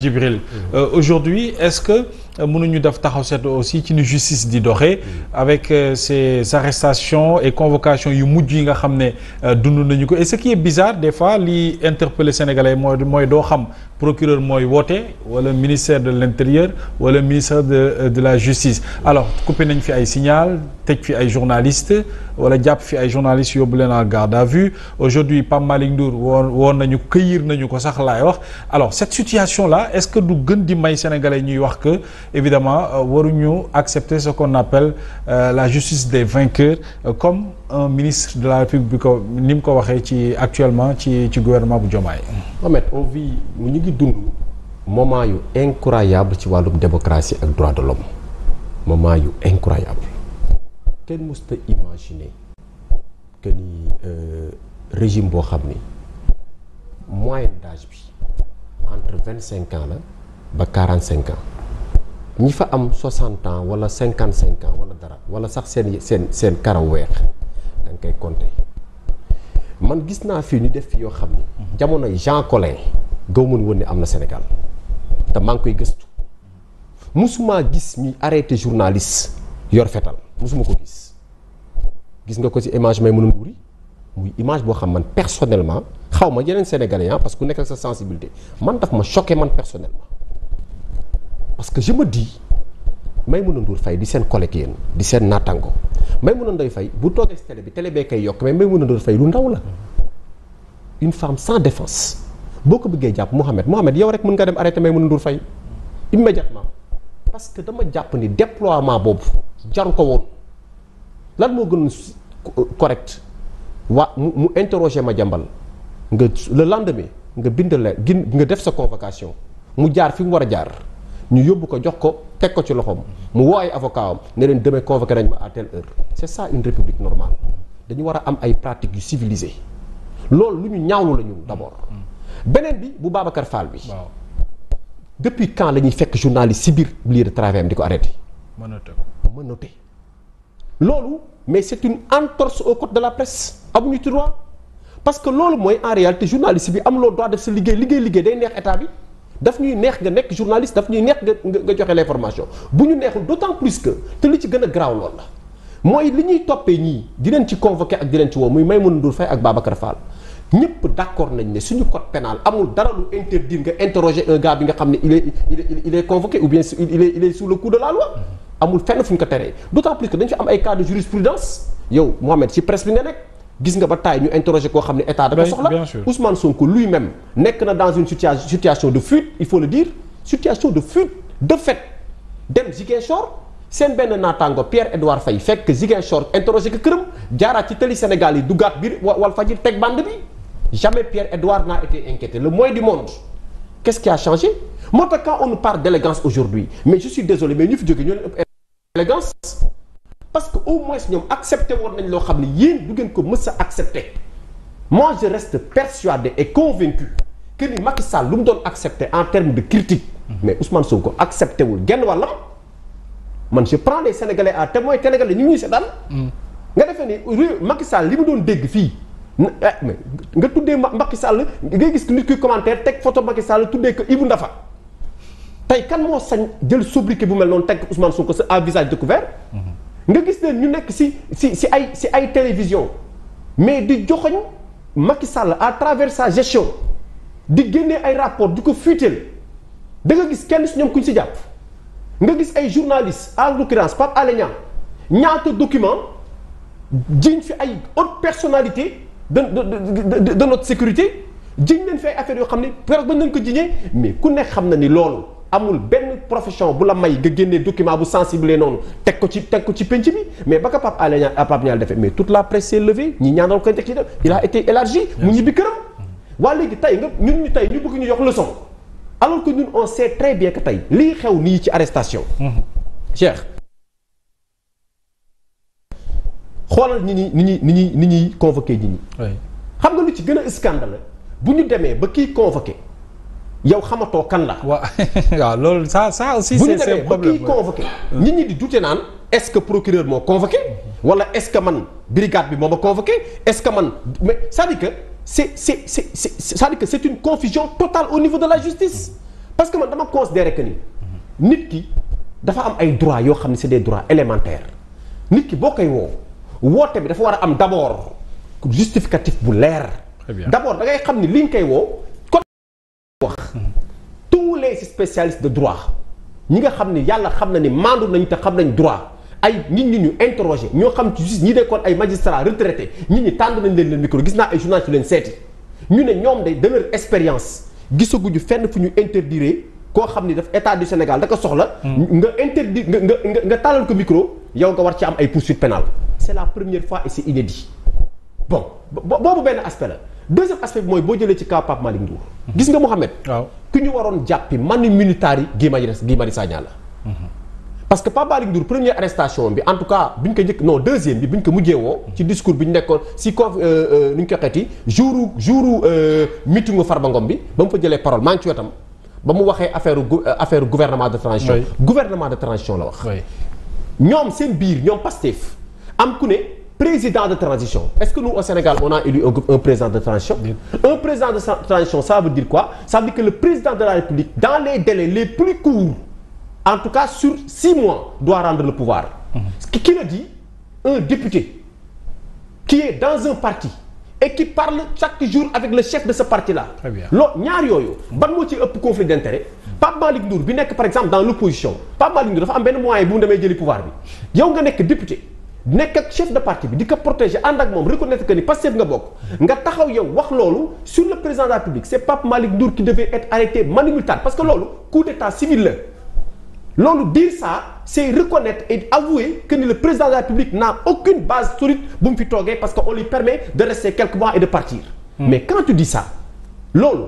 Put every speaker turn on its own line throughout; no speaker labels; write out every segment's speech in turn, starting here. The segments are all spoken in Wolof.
Djibril aujourd'hui est-ce que mënuñu def taxaw seetlu aussi ci ni justice di doxee avec ces arrestations et convocations yu mujj yi nga xam ne dund nañu ko et ce qui est bizarre des fois li interpeller sénégalais mooy doo xam procureur mooy woote wala ministère de l'intérieur wala ministère de la justice alors coupé nañ fi ay signal tëj fi ay journalistes wala jàpp fi ay journalistes yóbbu leen en garde à vue aujourd'hui Pape Malick Ndour woon nañu cueillir nañu ko sax laay wax alors cette situation là est-ce que du gën di may sénégalais ñuy wax que évidemment waruñu accepter ce qu'on appelle la justice des vainqueurs comme un ministre de la République bi ko ni mu ko waxee ci actuellement ci gouvernement bu Diomaye.
Mohamed on vit ñu ngi dund moment yu incroyable ci wàllum démocratie ak droit de l'homme moment yu incroyable kenn mësta imaginer que ni régime boo xam ni moyenne d'âge bi entre 25 ans la ba 45 ans ñi fa am 60 ans wala 55 ans wala dara wala sax seen karaw weex da nga koy compter man gis naa fii ñu def fi yoo xam ni jamonoy Jean Collin gaw mën woon ne am na Sénégal te maa ngi koy gëstu musuma gis ñuy arrêté journaliste yor fetal musuma ko gis nga ko ci image may mën a nduuri muy image boo xam man personnellement xaw ma yeneen sénégalais parce que ku nekk ak sa sensibilité man daf ma choqué man personnellement parce que je me dis Maïmouna Ndour Faye di seen collègue yéen di seen naataango Maïmouna Ndour Faye bu toogee ci télé bi télé bee koy yokk mais Maïmouna Ndour Faye lu ndaw la une femme sans défense boo ko bëggee jàpp Mohamed yow rek mën nga dem arrêter Maïmouna Ndour Faye immédiatement parce que dama jàpp ni déploiement boobu jaru ko woon lan moo gën correct mu interroger Madiambal nga le lendemain nga bindale nga def sa convocation mu jaar fi mu war a jaar ñu yóbbu ko jox ko teg ko ci loxoom mu woo ay avocat am ne leen demee convoqué nañ ma à telle heure c'est ça une république normale dañu war a am ay pratiques yu civilisées loolu lu ñu ñaawlu la ñun d'abord beneen bi bu Babacar Fall bi depuis quand la ñuy fekk journaliste ci biir lieu de travail am di ko arrêté menotté loolu mais c'est une entorse au code de la presse amuñu ci droit parce que loolu mooy en réalité journaliste bi am loo droit def sa liggéey day neex état bi daf ñuy neex nga nekk journaliste daf ñuy neex nga joxe l'information bu ñu neexul d'autant plus que te li ci gën a garaaw loolu la mooy li ñuy toppee ñii di leen ci convoqué ak di leen ci woo muy Maïmouna Ndour Faye ak Babacar Fall ñëpp d'accord nañ ne suñu code pénal amul dara lu interdire nga interroger un gars bi nga xam ne il est convoqué ou bien il est sous le coup de la loi amul fenn fu ñu ko teree d'autant plus que dañu fi am ay cas de jurisprudence yow Mohamed ci presse bi nga nekk gis nga ba taay ñu interroger koo xam ne état da ko soxla Ousmane Sonko lui-même nekk na dans une situation de fuite il faut le dire situation de fuite de fait dem Ziguinchor seen benn naataango Pierre-Edouard Faye fekk Ziguinchor interroger ko këram jaaraat ci télé Sénégal yi duggaat biir Walfadjri teg bande bi jamais Pierre-Edouard n'a été inquiété le moins du monde qu'est-ce qui a changé moo tax quand on nous parle d'élégance aujourd'hui mais je suis désolé mais ñu fi jógee ñoo leen ëpp élégance parce que au moins ñoom accepté woon nañ loo xam ne yéen du ngeen ko mës a accepté moi je reste persuadé et convaincu que ni Macky Sall lu mu doon accepté en termes de critique mais Ousmane Sonko accepté wul genn wàllam man je prends les Sénégalais à témoin Sénégalais ñu ngi ñuy seetaan nga defee ni Macky Sall li mu doon dégg fii nga tuddee Macky Sall ngay gis nit kuy commentaire teg photo Macky Sall tuddee ko Ibou Ndafa tey kan moo sañ jël sobriquet bu mel noonu teg Ousmane Sonko à visage découvert nga gis leen ñu nekk ci ay télévision mais di joxoñ Macky Sall à travers sa gestion di génnee ay rapport di ko fuiteel da nga gis kenn ci ñoom kuñ ci jàpp nga gis ay journalistes en l'occurrence Pape Alé Niang ñaata document jiñ fi ay haute personnalité de notre sécurité jiñ leen fi ay affaires yoo xam ne peut-être bañ nañ ko jiñee mais ku nekk xam na ni loolu amul benn profession bu la may nga génnee document bu sensible noonu teg ko ci penc bi mais ba ko Pape Alé Niang Pape Niang defee mais toute la presse s'est levée ñi ñaanal ko teg ci def il a été élargi mu ñibbi këram waa léegi tey nga ñun ñu tey ñu bëgg ñu jox leçon alors que ñun on sait très bien que tey lii xew nii ci arrestation Cheikh xoolal ni ñuy convoqué nit ñi xam nga lu ci gën a scandale bu ñu demee ba kii convoqué yow xamatoo kan la.
waaw loolu ça aussi c'est
problème bu ñu demee ba kii convoqué. nit ñi di douter naan est-ce que procureur moo convoqué. wala est-ce que man brigade bi moo ma convoqué est-ce que man mais c'est-à-dire que c'est une confusion totale au niveau de la justice parce que man dama considérer que ni nit ki dafa am ay droits yoo xam ne c'est des droits élémentaires nit ki boo koy woote bi dafa war a am d'abord justificatif bu leer. d'abord da ngay xam ni li nga koy woo kon wax tous les spécialistes de droit ñi nga xam ni yàlla xam na ni maandu nañu te xam nañ droit ay nit ñi ñu interroger ñoo xam ci justice ñi nekkoon ay magistrats retraités nit ñi tànd nañ leen micro gis naa ay journalistes yu leen seeti ñu ne ñoom de leur expérience gisaguñu fenn fu ñu interdire koo xam ni daf état du Sénégal da ko soxla. nga interdire nga tàllal ko micro yow nga war ci am ay poursuites pénales c'est la première fois et c'est inédit bon boobu benn aspect la. deuxième aspect bi mooy boo jëlee ci cas Pape Malick Ndour gis nga Mohamed. waaw ku ñu waroon jàppi manu militari Guy Marius Sagna la. parce que Pape Malick Ndour première arrestation bi en tout cas bi ñu ko njëkk non deuxième bi bi ñu ko mujjee woo. ci discours bi ñu nekkoon si nu ñu ko xeeti jouru meetingu Farba Ngom bi ba mu fa jëlee parole maa ngi ci wetam ba mu waxee affaire gouvernement de transition. Oui. Gouvernement de transition la wax. ñoom seen biir ñoom Pastef am ku ne. Président de transition. Est-ce que nous au Sénégal on a élu un président de transition? Un président de transition, ça veut dire quoi? Ça veut dire que le président de la République, dans les délais les plus courts, en tout cas sur 6 mois, doit rendre le pouvoir. Qui le dit? Un député qui est dans un parti et qui parle chaque jour avec le chef de ce parti-là. Très bien. Loolu ñaar yooyu. ban moo ci ëpp conflit d'intérêt? Pape Malick Ndour bi nekk par exemple dans l'opposition Pape Malick Ndour dafa am benn moyen bu mu demee jëli pouvoir bi yow nga nekk député. nekk ak chef de parti bi di ko protéger ànd ak moom reconnaître que ni Pastef nga bokk nga taxaw yow wax loolu sur le président de la République c'est Pape Malick Ndour qui devait être arrêté manu militari parce que loolu coup d'état civil la loolu dire ça c'est reconnaître et avouer que ni le président de la République n'a aucune base solide bu mu fi toogee parce que on lui permet de rester quelques mois et de partir mais quand tu dis ça loolu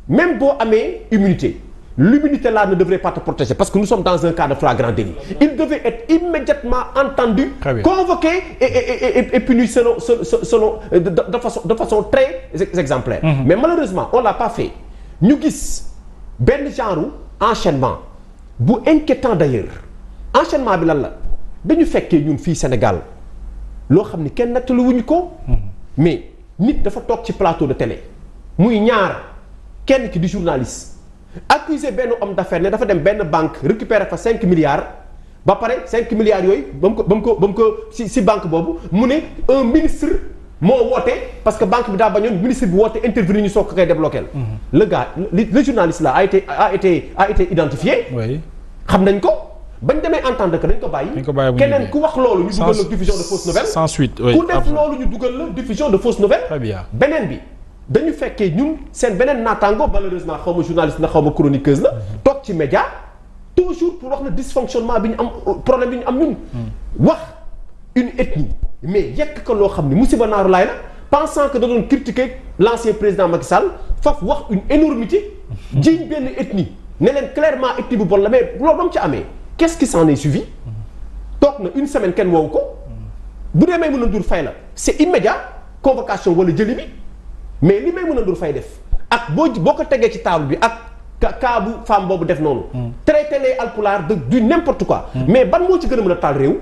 même boo amee immunité l'immunité là ne devrait pas te protéger parce que nous sommes dans un cas de flagrant délit. Il devait être immédiatement entendu, convoqué et puni selon de façon très exemplaire. Mais malheureusement on l'a pas fait. ñu gis benn genre enchaînement bu inquiétant d'ailleurs enchaînement bi lan la dañu fekkee ñun fii Sénégal loo xam ni kenn nattalu wuñu ko. mais nit dafa toog ci plateau de télé muy ñaar kenn ki di journaliste. accusé benn homme d'affaires ne dafa dem benn banque récupérer fa 5 milliards ba pare 5 milliards yooyu ba mu ko si banque boobu mu ne un ministre moo woote parce que banque bi daa bañoon ministre bi woote intervenir ñu soog ko koy débloquer. Le gars le journaliste là a été identifié. oui xam nañ ko bañ demee entendre que dañ ko bàyyi. keneen ku wax loolu ñu dugal la diffusion de fausses nouvelles. sans suite oui ku def loolu ñu dugal la diffusion de fausses nouvelles. très bien beneen bi. dañu fekkee ñun seen beneen naataango malheureusement xaw ma journaliste la xaw ma chroniqueuse la toog ci média toujours pour wax le dysfonctionnement bi ñu am problème bi ñu am ñun wax une ethnie mais yekk ko loo xam ne musiba naaru laay la pensant que da doon critiquer l'ancien président Macky Sall foofu wax une énormité jiñ benn ethnie ne leen clairement ethnie bu bon la mais loolu ba mu ci amee qu'est-ce qui s'en est suivi toog na une semaine kenn woowu ko bu dee Maïmouna Ndour Faye la c'est immédiat convocation wala jëli bi mais li Maïmouna Ndour Faye def ak boo ko tegee ci table bi ak cas bu femme boobu def noonu. traiter les alpulaar du n'importe quoi. mais ban moo ci gën a mën a taal réew.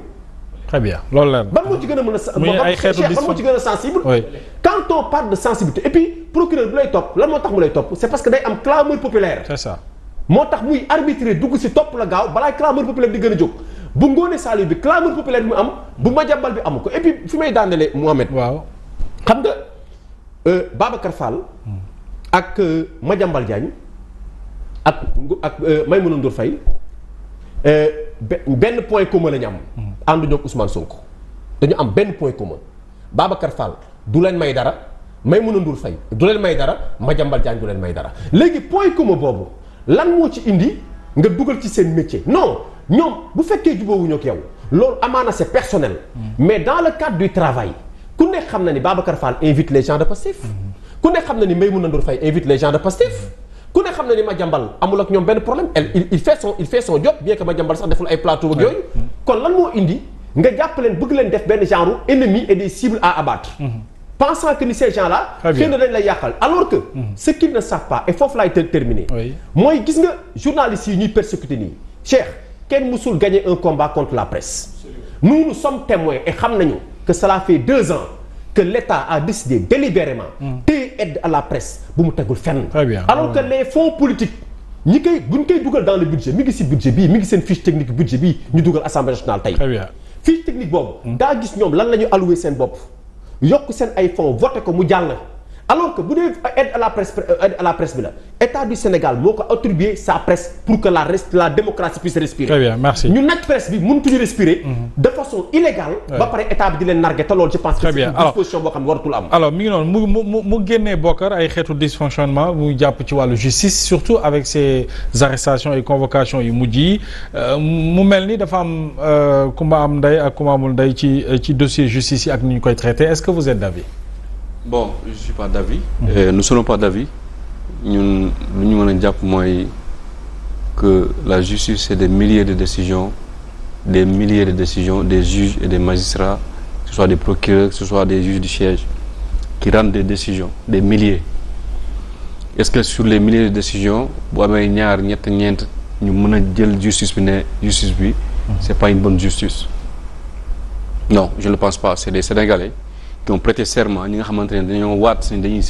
très bien loolu la. ban moo ci gën a mën a. muy ay xeetu ban moo ci gën a sensible. oui quand on parle de sensibilité et puis procureur bu lay topp lan moo tax mu lay topp c'est parce que day am clameur populaire. c'est ça moo tax muy arbitrer dugg ci topp la gaaw balaa clameur populaire di gën a jóg bu Ngoné Saliou bi clameur populaire bi mu am bu Madiambal bi amu ko et puis fi may daanelee Mohamed. waaw xam nga. Babacar Fall ak Madiambal Diagne ak Maïmouna Ndour Faye benn point commun la ñu am. ànduñoo ak Ousmane Sonko dañu am benn point commun Babacar Fall du leen may dara Maïmouna Ndour Faye du leen may dara Madiambal Diagne du leen may dara léegi point commun boobu lan moo ci indi nga dugal ci seen métier non ñoom bu fekkee jubóowuñu ak yow loolu amaana c'est personnel. mais dans le cadre du travail. ku nekk xam na ni Babacar Fall invite les gens de Pastef ku nekk xam na ni Maïmouna Ndour Faye invite les gens de Pastef ku nekk xam na ni Madiambal amul ak ñoom benn problème il fait son job bien que Madiambal sax deful ay plateau ak yooyu kon lan moo indi nga jàpp leen bëgg leen def benn genre ennemi et des cibles à abattre pensant que ni ces gens là xëy na dañ lay yàqal alors que ce qu'ils ne savent pas et foofu laay terminer mooy gis nga journalistes yi ñuy persécuter nii Cheikh kenn musul gagner un combat contre la presse nous sommes témoins et xam nañu que cela fait 2 ans que l'État a décidé délibérément téye aide à la presse bu mu tegul fenn alors que les fonds politiques ñi koy buñ koy dugal dans le budget mi ngi si budget bii mi ngi seen fiche technique budget bii ñu dugal assemblée nationale tey.
Très bien.
fiche technique boobu. daa gis ñoom lan la ñu alloué seen bopp yokk seen ay fonds voté ko mu jàll. alors que bu dee aide à la presse bi la état du Sénégal moo ko attribué sa presse pour que la démocratie puisse respirer.
Très bien, merci.
ñu nag presse bi mënutuñu respirer. de façon illégale. ba pare état bi di leen nargué te loolu je pense que c'est une disposition boo xam ne waratul am.
alors mi ngi noonu mu génnee Bokar ay xeetu dysfonctionnement mu jàpp ci wàllu justice surtout avec ces arrestations et convocations yu mujj yi mu mel ni dafa am kumba am ndey ak kumba amul ndey ci dossier justice yi ak ni ñu koy traité est-ce que vous êtes d'avis?
Bon, je suis pas d'avis. Nous ne sommes pas d'avis. Ñun lu ñu mën a jàpp mooy que la justice c'est des milliers de décisions des juges et des magistrats, que ce soit des procureurs, que ce soit des juges du siège, qui rendent des décisions, des milliers. Est-ce que sur les milliers de décisions bu amee ñaar ñett ñeent ñu mën a jël justice bi ne justice bi c'est pas une bonne justice? Non, je ne le pense pas. C'est des Sénégalais qui ont prêté serment ñi nga xamante ne dañoo waat dañuy